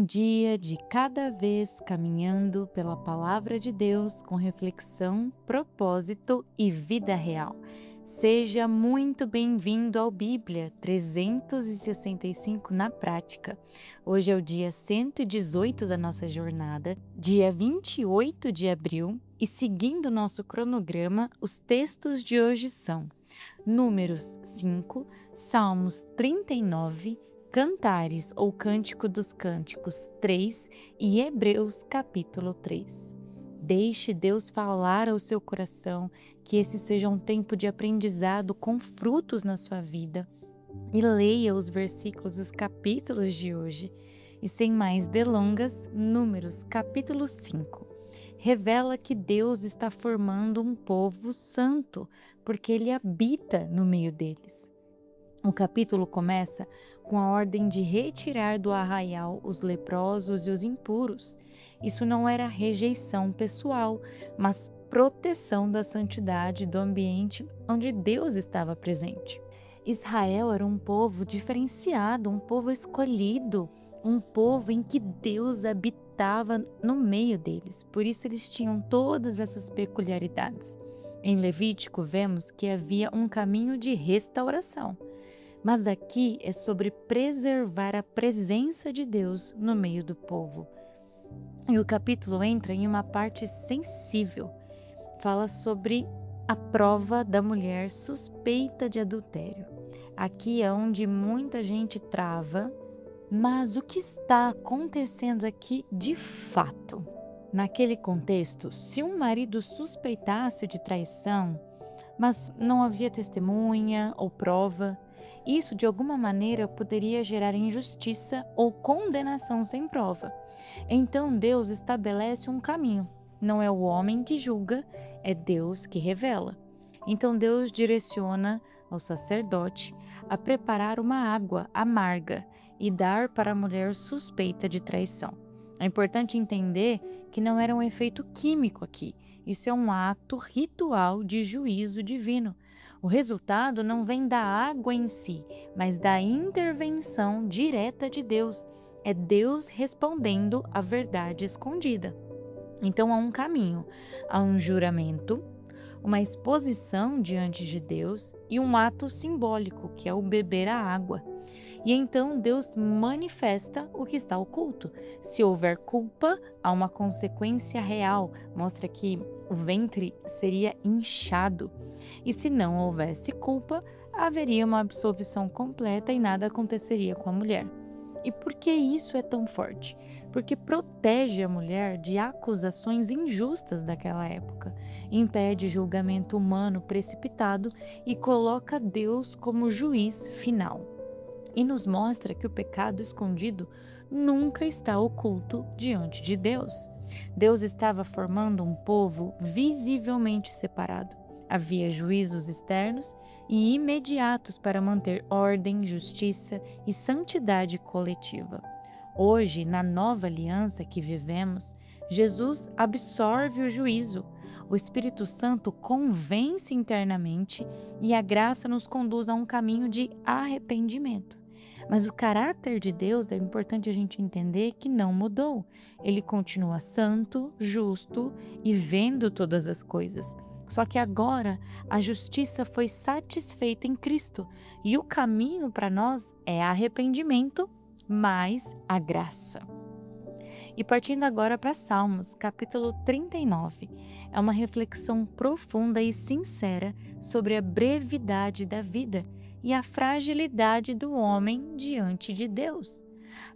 Um dia de cada vez caminhando pela palavra de Deus com reflexão, propósito e vida real. Seja muito bem-vindo ao Bíblia 365 na prática. Hoje é o dia 118 da nossa jornada, dia 28 de abril, e seguindo nosso cronograma, os textos de hoje são Números 5, Salmos 39, Cantares ou Cântico dos Cânticos 3 e Hebreus capítulo 3. Deixe Deus falar ao seu coração, que esse seja um tempo de aprendizado com frutos na sua vida. E leia os versículos dos capítulos de hoje. E sem mais delongas, Números capítulo 5 revela que Deus está formando um povo santo, porque Ele habita no meio deles. O capítulo começa com a ordem de retirar do arraial os leprosos e os impuros. Isso não era rejeição pessoal, mas proteção da santidade do ambiente onde Deus estava presente. Israel era um povo diferenciado, um povo escolhido, um povo em que Deus habitava no meio deles. Por isso eles tinham todas essas peculiaridades. Em Levítico vemos que havia um caminho de restauração. Mas aqui é sobre preservar a presença de Deus no meio do povo. E o capítulo entra em uma parte sensível. Fala sobre a prova da mulher suspeita de adultério. Aqui é onde muita gente trava, mas o que está acontecendo aqui de fato? Naquele contexto, se um marido suspeitasse de traição, mas não havia testemunha ou prova, isso de alguma maneira poderia gerar injustiça ou condenação sem prova. Então Deus estabelece um caminho. Não é o homem que julga, é Deus que revela. Então Deus direciona ao sacerdote a preparar uma água amarga e dar para a mulher suspeita de traição. É importante entender que não era um efeito químico aqui. Isso é um ato ritual de juízo divino. O resultado não vem da água em si, mas da intervenção direta de Deus. É Deus respondendo à verdade escondida. Então há um caminho, há um juramento, uma exposição diante de Deus e um ato simbólico, que é o beber a água. E então Deus manifesta o que está oculto. Se houver culpa, há uma consequência real, mostra que o ventre seria inchado. E se não houvesse culpa, haveria uma absolvição completa e nada aconteceria com a mulher. E por que isso é tão forte? Porque protege a mulher de acusações injustas daquela época, impede julgamento humano precipitado e coloca Deus como juiz final. E nos mostra que o pecado escondido nunca está oculto diante de Deus. Deus estava formando um povo visivelmente separado. Havia juízos externos e imediatos para manter ordem, justiça e santidade coletiva. Hoje, na nova aliança que vivemos, Jesus absorve o juízo. O Espírito Santo convence internamente e a graça nos conduz a um caminho de arrependimento. Mas o caráter de Deus é importante a gente entender que não mudou. Ele continua santo, justo e vendo todas as coisas. Só que agora a justiça foi satisfeita em Cristo e o caminho para nós é arrependimento mais a graça. E partindo agora para Salmos, capítulo 39, é uma reflexão profunda e sincera sobre a brevidade da vida e a fragilidade do homem diante de Deus.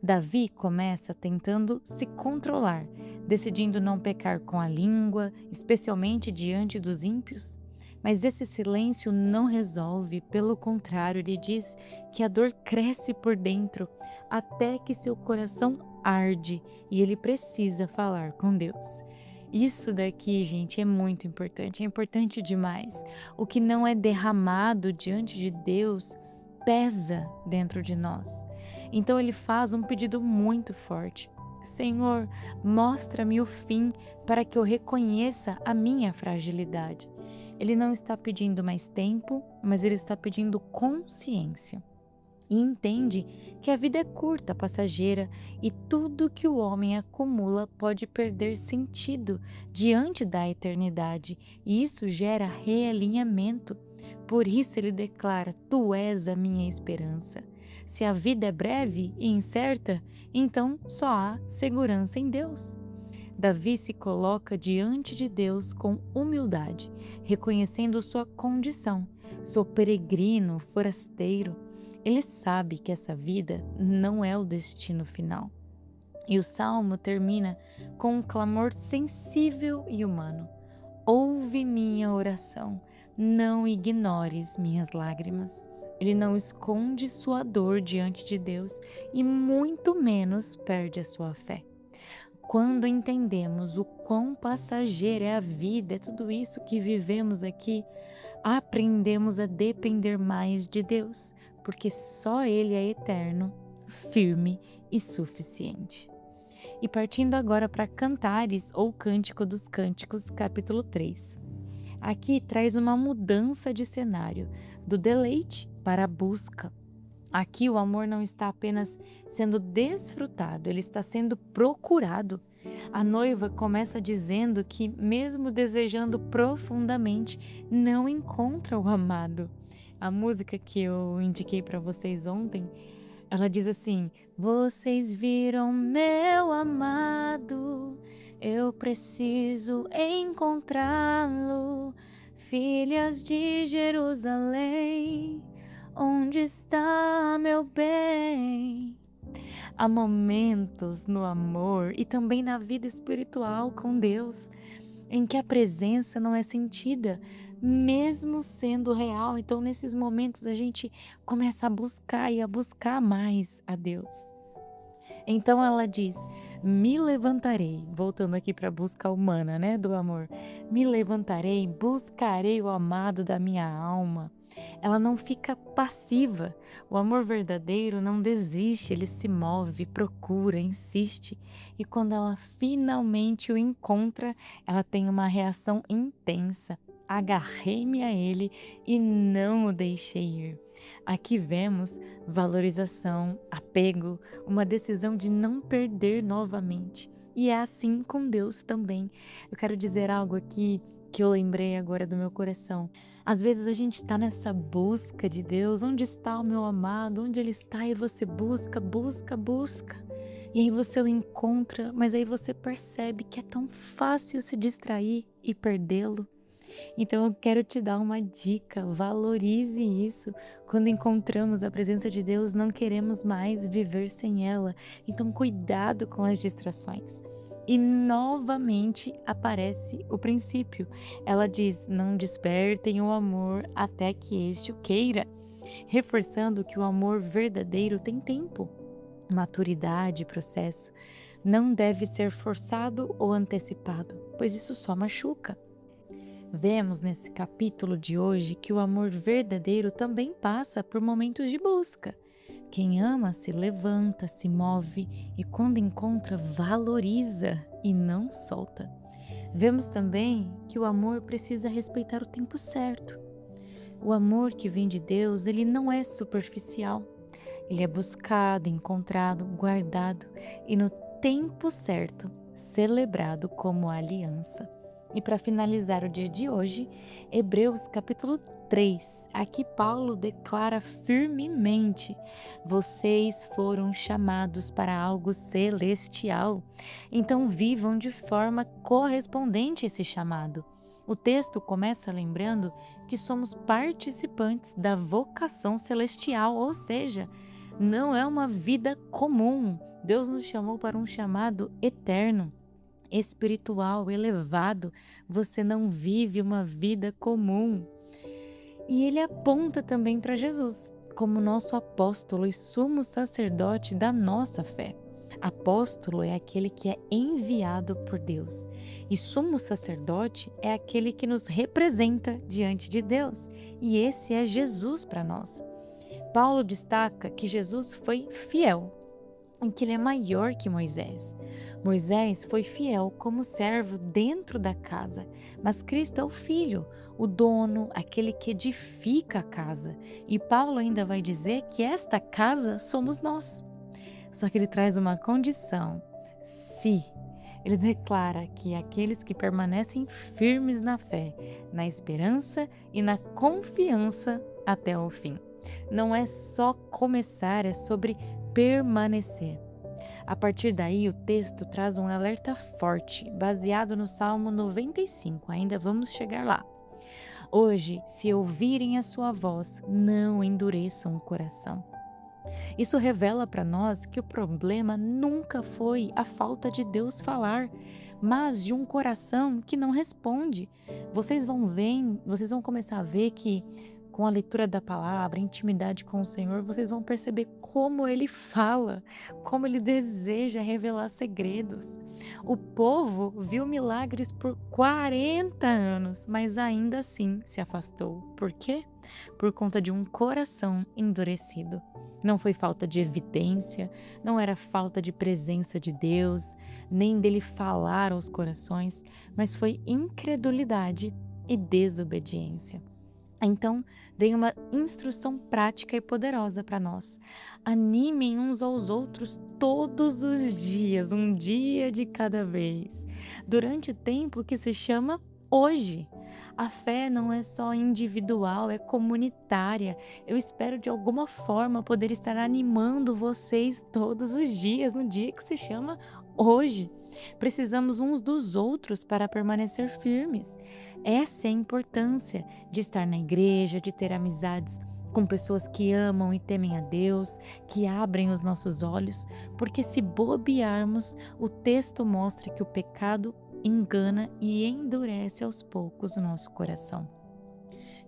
Davi começa tentando se controlar, decidindo não pecar com a língua, especialmente diante dos ímpios. Mas esse silêncio não resolve, pelo contrário, ele diz que a dor cresce por dentro, até que seu coração arde e ele precisa falar com Deus. Isso daqui, gente, é muito importante, é importante demais. O que não é derramado diante de Deus pesa dentro de nós. Então ele faz um pedido muito forte. Senhor, mostra-me o fim para que eu reconheça a minha fragilidade. Ele não está pedindo mais tempo, mas ele está pedindo consciência. e entende que a vida é curta, passageira e tudo que o homem acumula pode perder sentido diante da eternidade, e isso gera realinhamento. Por isso ele declara: Tu és a minha esperança. Se a vida é breve e incerta, então só há segurança em Deus. Davi se coloca diante de Deus com humildade, reconhecendo sua condição. Sou peregrino, forasteiro. Ele sabe que essa vida não é o destino final. E o salmo termina com um clamor sensível e humano: Ouve minha oração, não ignores minhas lágrimas. Ele não esconde sua dor diante de Deus e muito menos perde a sua fé. Quando entendemos o quão passageira é a vida, é tudo isso que vivemos aqui, aprendemos a depender mais de Deus, porque só Ele é eterno, firme e suficiente. E partindo agora para Cantares ou Cântico dos Cânticos, capítulo 3. Aqui traz uma mudança de cenário, do deleite para a busca. Aqui o amor não está apenas sendo desfrutado, ele está sendo procurado. A noiva começa dizendo que, mesmo desejando profundamente, não encontra o amado. A música que eu indiquei para vocês ontem, ela diz assim: Vocês viram meu amado, eu preciso encontrá-lo, filhas de Jerusalém. Onde está meu bem? Há momentos no amor e também na vida espiritual com Deus em que a presença não é sentida, mesmo sendo real. Então, nesses momentos, a gente começa a buscar e a buscar mais a Deus. Então ela diz: me levantarei, voltando aqui para a busca humana, do amor. Me levantarei, buscarei o amado da minha alma. Ela não fica passiva. O amor verdadeiro não desiste, ele se move, procura, insiste. E quando ela finalmente o encontra, ela tem uma reação intensa. Agarrei-me a ele e não o deixei ir. Aqui vemos valorização, apego, uma decisão de não perder novamente. E é assim com Deus também. Eu quero dizer algo aqui que eu lembrei agora do meu coração. Às vezes a gente está nessa busca de Deus. Onde está o meu amado? Onde ele está? E você busca. E aí você o encontra, mas aí você percebe que é tão fácil se distrair e perdê-lo. Então eu quero te dar uma dica: valorize isso. Quando encontramos a presença de Deus, não queremos mais viver sem ela. Então cuidado com as distrações. E novamente aparece o princípio. Ela diz: não despertem o amor até que este o queira, reforçando que o amor verdadeiro tem tempo, maturidade, processo. Não deve ser forçado ou antecipado, pois isso só machuca. Vemos nesse capítulo de hoje que o amor verdadeiro também passa por momentos de busca. Quem ama se levanta, se move e, quando encontra, valoriza e não solta. Vemos também que o amor precisa respeitar o tempo certo. O amor que vem de Deus, ele não é superficial. Ele é buscado, encontrado, guardado e, no tempo certo, celebrado como aliança. E para finalizar o dia de hoje, Hebreus capítulo 3, aqui Paulo declara firmemente: vocês foram chamados para algo celestial, então vivam de forma correspondente a esse chamado. O texto começa lembrando que somos participantes da vocação celestial, ou seja, não é uma vida comum. Deus nos chamou para um chamado eterno, espiritual, elevado. Você não vive uma vida comum. E ele aponta também para Jesus, como nosso apóstolo e sumo sacerdote da nossa fé. Apóstolo é aquele que é enviado por Deus, e sumo sacerdote é aquele que nos representa diante de Deus, e esse é Jesus para nós. Paulo destaca que Jesus foi fiel. em que ele é maior que Moisés. Moisés foi fiel como servo dentro da casa, mas Cristo é o Filho, o dono, aquele que edifica a casa. E Paulo ainda vai dizer que esta casa somos nós. Só que ele traz uma condição: se ele declara que aqueles que permanecem firmes na fé, na esperança e na confiança até o fim. Não é só começar, é sobre permanecer. A partir daí, o texto traz um alerta forte, baseado no Salmo 95. Ainda vamos chegar lá. Hoje, se ouvirem a sua voz, não endureçam o coração. Isso revela para nós que o problema nunca foi a falta de Deus falar, mas de um coração que não responde. Vocês vão começar a ver que com a leitura da palavra, intimidade com o Senhor, vocês vão perceber como Ele fala, como Ele deseja revelar segredos. O povo viu milagres por 40 anos, mas ainda assim se afastou. Por quê? Por conta de um coração endurecido. Não foi falta de evidência, não era falta de presença de Deus, nem dele falar aos corações, mas foi incredulidade e desobediência. Então, vem uma instrução prática e poderosa para nós. Animem uns aos outros todos os dias, um dia de cada vez, durante o tempo que se chama hoje. A fé não é só individual, é comunitária. Eu espero de alguma forma poder estar animando vocês todos os dias, no dia que se chama hoje. Precisamos uns dos outros para permanecer firmes. Essa é a importância de estar na igreja, de ter amizades com pessoas que amam e temem a Deus, que abrem os nossos olhos, porque se bobearmos, o texto mostra que o pecado engana e endurece aos poucos o nosso coração.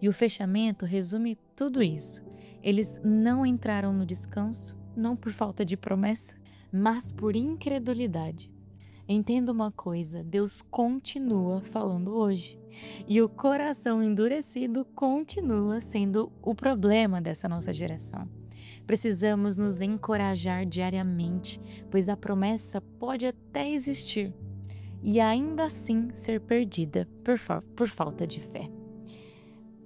E o fechamento resume tudo isso. Eles não entraram no descanso, não por falta de promessa, mas por incredulidade. Entenda uma coisa, Deus continua falando hoje. E o coração endurecido continua sendo o problema dessa nossa geração. Precisamos nos encorajar diariamente, pois a promessa pode até existir e ainda assim ser perdida por falta de fé.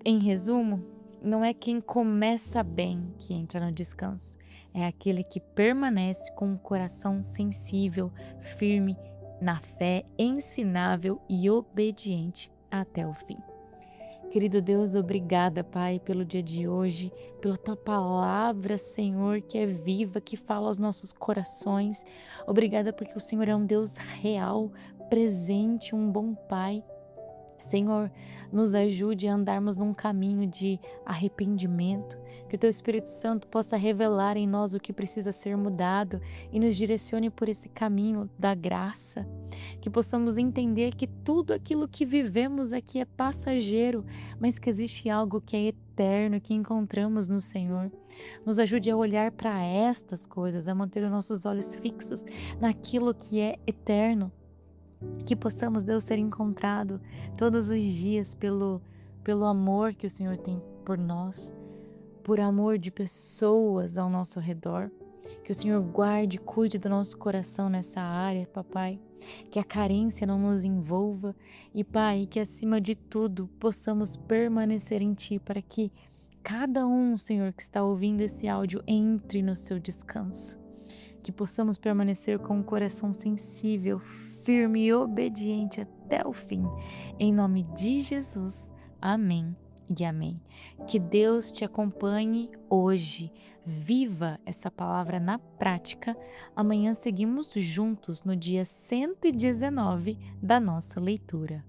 Em resumo, não é quem começa bem que entra no descanso, é aquele que permanece com um coração sensível, firme na fé, ensinável e obediente até o fim. Querido Deus, obrigada, Pai, pelo dia de hoje, pela Tua palavra, Senhor, que é viva, que fala aos nossos corações. Obrigada porque o Senhor é um Deus real, presente, um bom Pai. Senhor, nos ajude a andarmos num caminho de arrependimento, que o Teu Espírito Santo possa revelar em nós o que precisa ser mudado e nos direcione por esse caminho da graça, que possamos entender que tudo aquilo que vivemos aqui é passageiro, mas que existe algo que é eterno, que encontramos no Senhor. Nos ajude a olhar para estas coisas, a manter os nossos olhos fixos naquilo que é eterno. Que possamos, Deus, ser encontrado todos os dias pelo amor que o Senhor tem por nós, por amor de pessoas ao nosso redor. Que o Senhor guarde e cuide do nosso coração nessa área, Papai. Que a carência não nos envolva e, Pai, que acima de tudo possamos permanecer em Ti para que cada um, Senhor, que está ouvindo esse áudio entre no seu descanso. Que possamos permanecer com um coração sensível, firme e obediente até o fim. Em nome de Jesus. Amém e amém. Que Deus te acompanhe hoje. Viva essa palavra na prática. Amanhã seguimos juntos no dia 119 da nossa leitura.